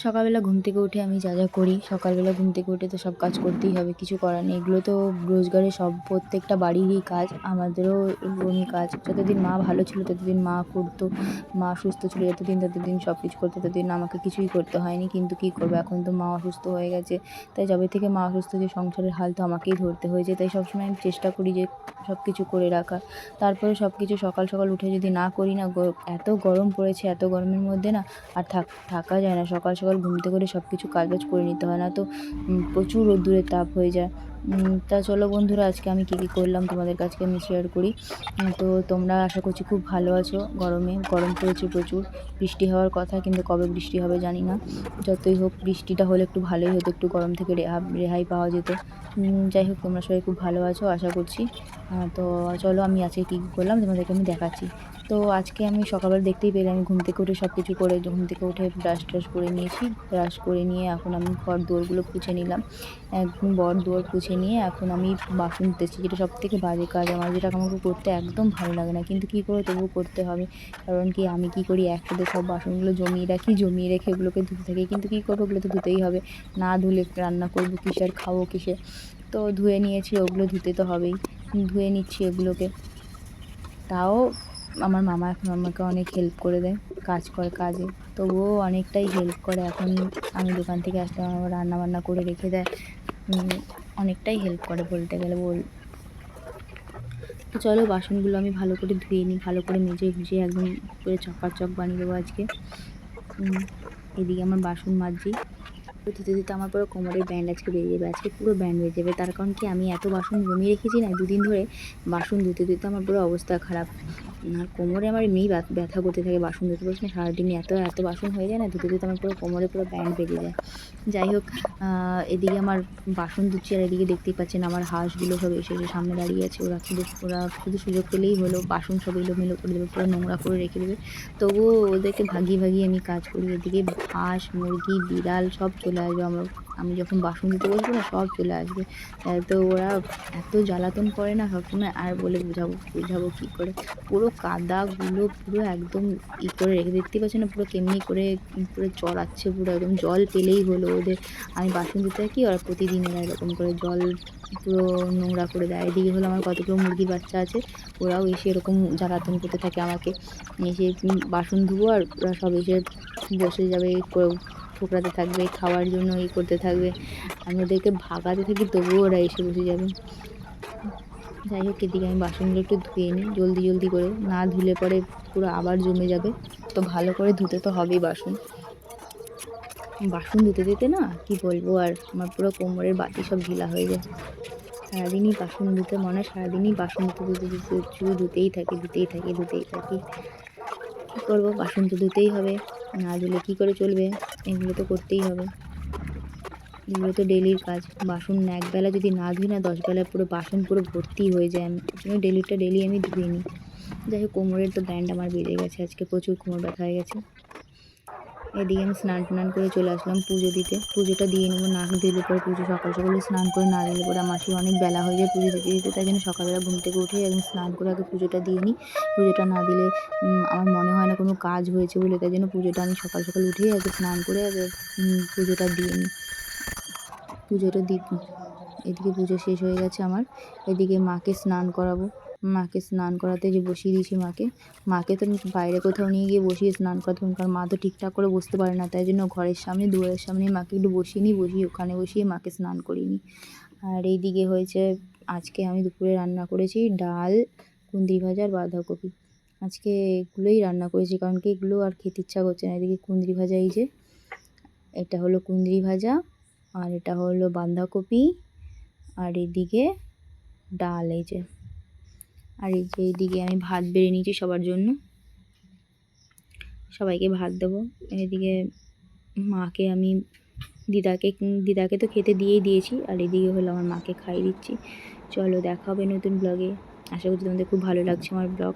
সকালবেলা ঘুম থেকে উঠে আমি যা করি, সকালবেলা ঘুম থেকে উঠে তো সব কাজ করতেই হবে, কিছু করার নেই। এগুলো তো রোজগারের সব প্রত্যেকটা বাড়িরই কাজ, আমাদেরও এরকমই কাজ। যতদিন মা ভালো ছিল ততদিন মা করতো, মা সুস্থ ছিল যতদিন ততদিন সব কিছু করতো, ততদিন আমাকে কিছুই করতে হয়নি। কিন্তু কী করবো, এখন তো মা অসুস্থ হয়ে গেছে, তাই যবে থেকে মা অসুস্থ হয়েছে সংসারের হাল তো আমাকেই ধরতে হয়েছে। তাই সবসময় আমি চেষ্টা করি যে সব কিছু করে রাখার। তারপরে সব কিছু সকাল সকাল উঠে যদি না করি না, এত গরম পড়েছে, এত গরমের মধ্যে না আর থাকা যায় না। সকাল সকাল ঘুম থেকে করে সব কিছু কাজবাজ করে নিতে হয়, না তো প্রচুর রোদ্দুরের তাপ হয়ে যায়। তা চলো বন্ধুরা, আজকে আমি কী করলাম তোমাদের কাছে আমি শেয়ার করি। তো তোমরা আশা করছি খুব ভালো আছো। গরম পড়েছে প্রচুর, বৃষ্টি হওয়ার কথা, কিন্তু কবে বৃষ্টি হবে জানি না। যতই হোক বৃষ্টিটা হলে একটু ভালোই হতো, একটু গরম থেকে রেহাই পাওয়া যেত। যাই হোক, তোমরা সবাই খুব ভালো আছো আশা করছি। তো চলো আমি আজকে কী করলাম তোমাদেরকে আমি দেখাচ্ছি। তো আজকে আমি সকালবেলা দেখতেই পেলে আমি ঘুম থেকে উঠে সব কিছু করে, ঘুম থেকে উঠে ব্রাশ ট্রাশ করে নিয়েছি। ব্রাশ করে নিয়ে এখন আমি ঘর দুয়ারগুলো পুছে নিলাম। একদম দুয়ার পুছে নিয়ে এখন আমি বাসন ধুতেছি, যেটা সবথেকে বাজে কাজ আমার, যেটা আমাকে করতে একদম ভালো লাগে না, কিন্তু কী করে তবুও করতে হবে। কারণ কি, আমি কী করি, একসাথে সব বাসনগুলো জমিয়ে রেখে ওগুলোকে ধুতে থাকি। কিন্তু কী করবো, ওগুলো তো ধুতেই হবে, না ধুলে রান্না করবো কিসে আর খাবো কিসে। তো ধুয়ে নিয়েছি, ওগুলো ধুতে তো হবেই, ধুয়ে নিচ্ছি এগুলোকে। তাও আমার মামা এখন আমাকে অনেক হেল্প করে দেয়, কাজে, তবুও অনেকটাই হেল্প করে। এখন আমি দোকান থেকে আসলে আমার রান্নাবান্না করে রেখে দেয়, অনেকটাই হেল্প করে বলতে গেলে তো চলো বাসনগুলো আমি ভালো করে ধুয়ে নিই, ভালো করে মেজে ঘুষিয়ে একদম পুরো চকাচক বানিয়ে দেবো আজকে। এদিকে আমার বাসন মাজছি, ধুতে ধুতে আমার পুরো কোমরের ব্যান্ড আজকে বেরিয়ে যাবে, আজকে পুরো ব্যান্ড বেরিয়ে যাবে। তার কারণ কি, আমি এত বাসন জমিয়ে রেখেছি না, দুদিন ধরে বাসন ধুতে ধুতে আমার পুরো অবস্থা খারাপ। আর কোমরে আমার এমনিই ব্যথা করতে থাকে, বাসন ধুতে বলছি না, সারাদিনই এত বাসন হয়ে যায় না, ধুতে ধুতে আমার পুরো কোমরে পুরো ব্যান্ড বেরিয়ে যায়। যাই হোক, এদিকে আমার বাসন ধুচ্ছি, আর এদিকে দেখতেই পাচ্ছেন আমার হাঁসগুলো সব এসে সামনে দাঁড়িয়ে আছে। ওরা শুধু সুযোগ পেলেই হলো বাসন সব এলোমেলো করে দেবে, পুরো নোংরা করে রেখে দেবে। তবুও ওদেরকে ভাগিয়ে আমি কাজ করি। এদিকে হাঁস, মুরগি, বিড়াল সব চলে আসবে, আমি যখন বাসন ধুতে বসবো না, সব চলে আসবে। তো ওরা এত জ্বালাতন করে না সবসময়, আর বলে বুঝাবো কী করে। পুরো কাদাগুলো পুরো একদম করে রেখে, দেখতে পাচ্ছেন না পুরো কেমনি করে পুরো চড়াচ্ছে, পুরো একদম জল পেলেই হলো ওদের। আমি বাসন ধুতে থাকি, আর প্রতিদিন এরা এরকম করে জল পুরো নোংরা করে দেয়। এদিকে হলো আমার কতগুলো মুরগির বাচ্চা আছে, ওরাও এসে এরকম জ্বালাতন করতে থাকে আমাকে। এসে বাসন ধুবো আর ওরা সব এসে বসে যাবে, ঠোকরাতে থাকবে, খাওয়ার জন্য করতে থাকবে। আমি ওদেরকে ভাগাতে থাকি, তবুও ওরা এসে বসে যাবে। যাই হোক, এদিকে আমি বাসনগুলো একটু ধুয়ে নিই জলদি করে, না ধুলে পরে পুরো আবার জমে যাবে। তো ভালো করে ধুতে তো হবেই বাসন ধুতে দিতে না কি বলবো, আর আমার পুরো কোমরের বাতি সব ঢিলা হয়ে যায়। সারাদিনই বাসন ধুতে মনে হয়, সারাদিনই বাসন ধুতে শুধু ধুতেই থাকি। কী করবো, বাসন তো ধুতেই হবে, না ধুলে কী করে চলবে, এগুলো তো করতেই হবে। এগুলো তো ডেলির কাজ। বাসন একবেলা যদি না ধুই না, 10 বেলা পুরো বাসন পুরো ভর্তি হয়ে যায়। আমি ওই জন্য ডেলি আমি ধুয়ে নিই। যাই হোক, কোমরের তো ব্যান্ড আমার বেড়ে গেছে, আজকে প্রচুর কোমর ব্যথা হয়ে গেছে। এদিকে আমি স্নান করে চলে আসলাম পুজো দিতে, পুজোটা দিয়ে নেবো। না দিলে পরে পুজো সকাল সকালে স্নান করে না দিলে পরে আমার অনেক বেলা হয়ে যায় পুজো দিতে। তাই জন্য সকালবেলা ঘুম থেকে উঠে একদম স্নান করে আগে পুজোটা দিয়ে নিই। পুজোটা না দিলে আমার মনে হয় না কোনো কাজ হয়েছে বলে, তাই জন্য পুজোটা আমি সকাল উঠেই আগে স্নান করে আগে পুজোটা দিয়ে নিই। এদিকে পুজো শেষ হয়ে গেছে আমার। এদিকে মাকে স্নান করাবো, মাকে স্নান করাতে যে বসিয়ে দিয়েছি মাকে তো বাইরে কোথাও নিয়ে গিয়ে বসিয়ে স্নান করাতাম, কারণ মা তো ঠিকঠাক করে বসতে পারে না, তাই জন্য ঘরের সামনে দুয়ারের সামনে মাকে একটু বসিয়ে ওখানে বসিয়ে মাকে স্নান করিয়ে নিই। আর এইদিকে হয়েছে, আজকে আমি দুপুরে রান্না করেছি ডাল, কুঁদরি ভাজা আর বাঁধাকপি। আজকে এগুলোই রান্না করেছি, কারণ কি এগুলো আর খেতে ইচ্ছা করছে না। এদিকে কুঁদরি ভাজা, এই যে এটা হলো কুঁদরি ভাজা, আর এটা হলো বাঁধাকপি, আর এদিকে ডাল, এই যে। আর এইদিকে আমি ভাত বেড়ে নিয়েছি সবার জন্য, সবাইকে ভাত দেবো। এদিকে মাকে আমি দিদাকে তো খেতে দিয়েছি, আর এদিকে হলো আমার মাকে খাইয়ে দিচ্ছি। চলো দেখা হবে নতুন ব্লগে, আশা করছি তোমাদের খুব ভালো লাগছে আমার ব্লগ।